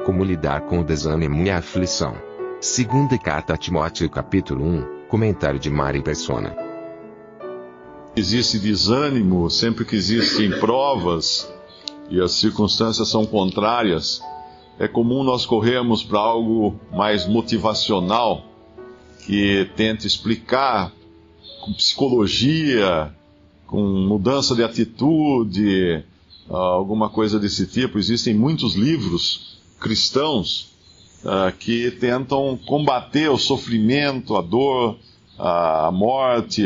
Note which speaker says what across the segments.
Speaker 1: Como lidar com o desânimo e a aflição. Segunda carta a Timóteo capítulo 1, comentário de Mari Persona.
Speaker 2: Existe desânimo sempre que existem provas e as circunstâncias são contrárias. É comum nós corrermos para algo mais motivacional, que tenta explicar com psicologia, com mudança de atitude, alguma coisa desse tipo. Existem muitos livros cristãos que tentam combater o sofrimento, a dor, a morte,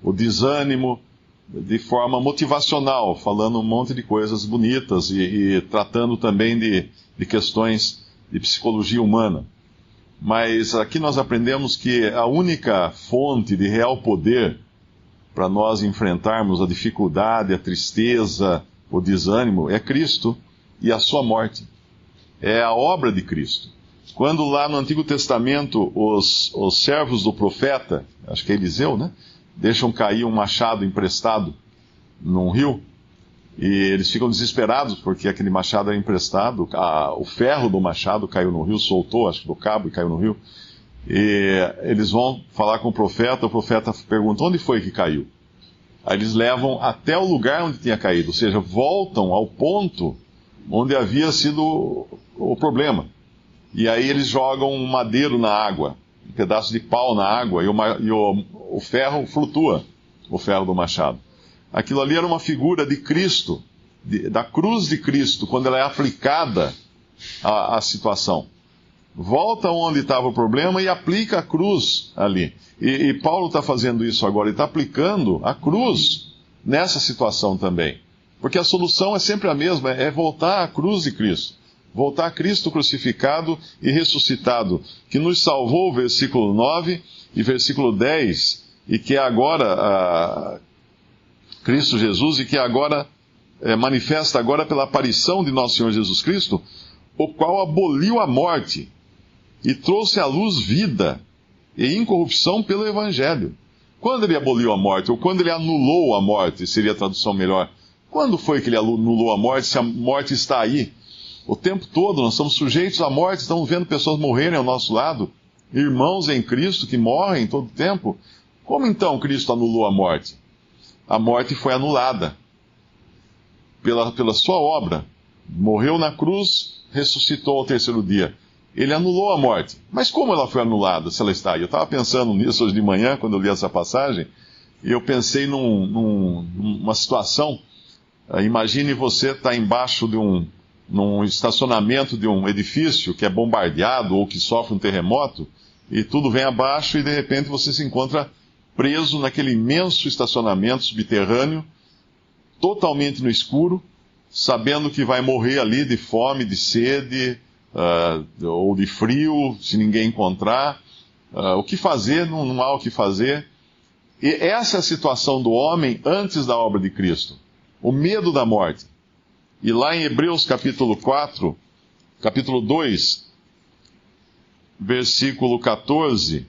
Speaker 2: o desânimo de forma motivacional, falando um monte de coisas bonitas e tratando também de questões de psicologia humana. Mas aqui nós aprendemos que a única fonte de real poder para nós enfrentarmos a dificuldade, a tristeza, o desânimo, é Cristo e a sua morte. É a obra de Cristo. Quando lá no Antigo Testamento os servos do profeta, acho que é Eliseu, né? Deixam cair um machado emprestado num rio, e eles ficam desesperados porque aquele machado era emprestado, o ferro do machado caiu no rio, soltou, acho que do cabo, e caiu no rio. E eles vão falar com o profeta pergunta, onde foi que caiu? Aí eles levam até o lugar onde tinha caído, ou seja, voltam ao ponto onde havia sido o problema. E aí eles jogam um madeiro na água, um pedaço de pau na água, e o ferro flutua, o ferro do machado. Aquilo ali era uma figura de Cristo, da cruz de Cristo, quando ela é aplicada à situação. Volta onde estava o problema e aplica a cruz ali. E Paulo está fazendo isso agora, ele está aplicando a cruz nessa situação também. Porque a solução é sempre a mesma, é voltar à cruz de Cristo. Voltar a Cristo crucificado e ressuscitado, que nos salvou, versículo 9 e versículo 10, e que é agora Cristo Jesus, e que agora manifesta agora pela aparição de nosso Senhor Jesus Cristo, o qual aboliu a morte e trouxe à luz vida e incorrupção pelo Evangelho. Quando ele aboliu a morte, ou quando ele anulou a morte, seria a tradução melhor. Quando foi que ele anulou a morte, se a morte está aí? O tempo todo nós estamos sujeitos à morte, estamos vendo pessoas morrerem ao nosso lado, irmãos em Cristo que morrem todo o tempo. Como então Cristo anulou a morte? A morte foi anulada pela sua obra. Morreu na cruz, ressuscitou ao terceiro dia. Ele anulou a morte. Mas como ela foi anulada, se ela está aí? Eu estava pensando nisso hoje de manhã, quando eu li essa passagem, e eu pensei numa situação. Imagine você estar embaixo de num estacionamento de um edifício que é bombardeado ou que sofre um terremoto, e tudo vem abaixo e de repente você se encontra preso naquele imenso estacionamento subterrâneo, totalmente no escuro, sabendo que vai morrer ali de fome, de sede, ou de frio, se ninguém encontrar. O que fazer? Não há o que fazer. E essa é a situação do homem antes da obra de Cristo. O medo da morte. E lá em Hebreus capítulo 2, versículo 14,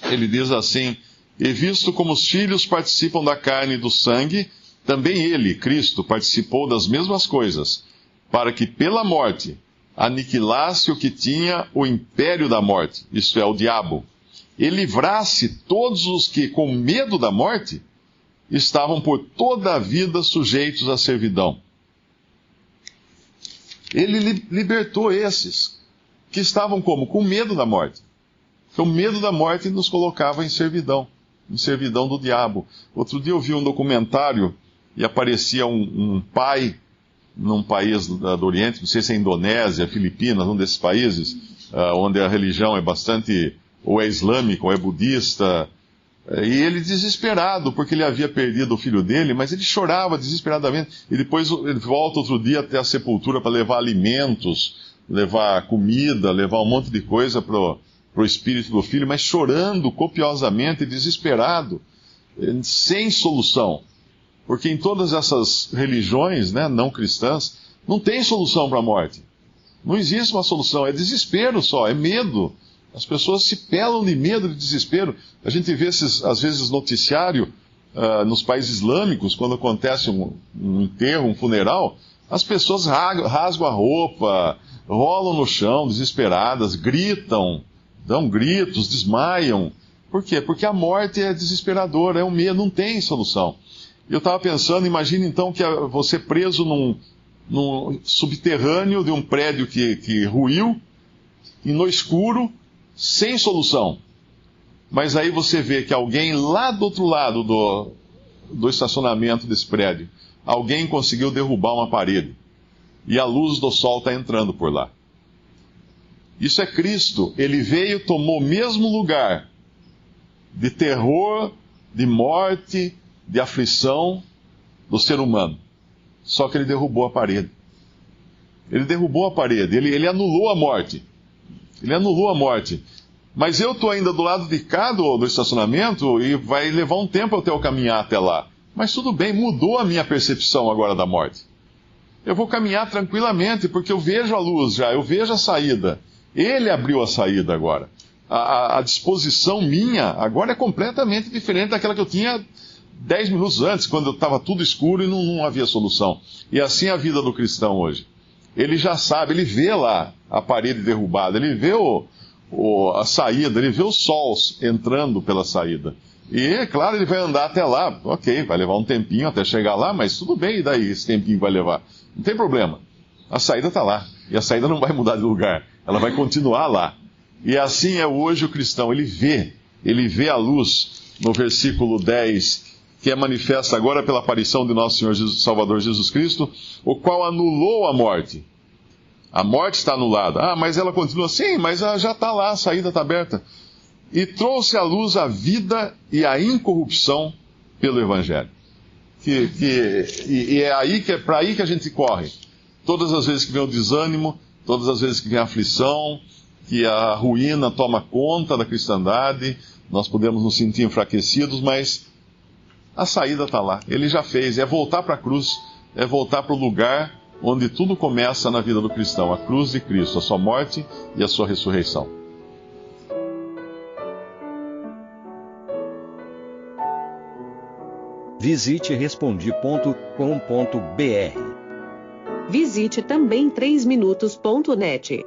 Speaker 2: ele diz assim: E visto como os filhos participam da carne e do sangue, também ele, Cristo, participou das mesmas coisas, para que pela morte aniquilasse o que tinha o império da morte, isto é, o diabo, e livrasse todos os que, com medo da morte, estavam por toda a vida sujeitos à servidão. Ele libertou esses que estavam como? Com medo da morte. Porque o medo da morte nos colocava em servidão do diabo. Outro dia eu vi um documentário e aparecia um pai num país do Oriente, não sei se é Indonésia, Filipinas, um desses países, onde a religião é bastante, ou é islâmica, ou é budista. E ele desesperado, porque ele havia perdido o filho dele, mas ele chorava desesperadamente. E depois ele volta outro dia até a sepultura para levar alimentos, levar comida, levar um monte de coisa para o espírito do filho, mas chorando copiosamente, desesperado, sem solução. Porque em todas essas religiões, né, não cristãs, não tem solução para a morte. Não existe uma solução, é desespero só, é medo. As pessoas se pelam de medo, de desespero. A gente vê às vezes noticiário nos países islâmicos, quando acontece um enterro, um funeral, as pessoas rasgam a roupa, rolam no chão, desesperadas, gritam, dão gritos, desmaiam. Por quê? Porque a morte é desesperadora, é um medo, não tem solução. Eu estava pensando, imagine então que você preso num subterrâneo de um prédio que ruiu, e no escuro, sem solução. Mas aí você vê que alguém lá do outro lado do estacionamento desse prédio, alguém conseguiu derrubar uma parede. E a luz do sol está entrando por lá. Isso é Cristo. Ele veio, tomou o mesmo lugar de terror, de morte, de aflição do ser humano. Só que ele derrubou a parede. Ele derrubou a parede, ele anulou a morte. Ele anulou a morte. Mas eu estou ainda do lado de cá do estacionamento e vai levar um tempo até eu caminhar até lá. Mas tudo bem, mudou a minha percepção agora da morte. Eu vou caminhar tranquilamente, porque eu vejo a luz já, eu vejo a saída. Ele abriu a saída agora. A disposição minha agora é completamente diferente daquela que eu tinha 10 minutos antes, quando estava tudo escuro e não havia solução. E assim é a vida do cristão hoje. Ele já sabe, ele vê lá a parede derrubada, ele vê a saída, ele vê o sol entrando pela saída. E, é claro, ele vai andar até lá. Ok, vai levar um tempinho até chegar lá, mas tudo bem, e daí esse tempinho vai levar? Não tem problema. A saída está lá. E a saída não vai mudar de lugar. Ela vai continuar lá. E assim é hoje o cristão. Ele vê a luz no versículo 10, que é manifesta agora pela aparição de nosso Senhor Salvador Jesus Cristo, o qual anulou a morte. A morte está anulada. Ah, mas ela continua. Sim, mas ela já está lá, a saída está aberta. E trouxe à luz a vida e a incorrupção pelo Evangelho. E é para aí que a gente corre. Todas as vezes que vem o desânimo, todas as vezes que vem a aflição, que a ruína toma conta da cristandade, nós podemos nos sentir enfraquecidos, mas a saída está lá. Ele já fez. É voltar para a cruz, é voltar para o lugar onde tudo começa na vida do cristão, a cruz de Cristo, a sua morte e a sua ressurreição.
Speaker 3: Visite Respondi.com.br.
Speaker 4: Visite também 3minutos.net.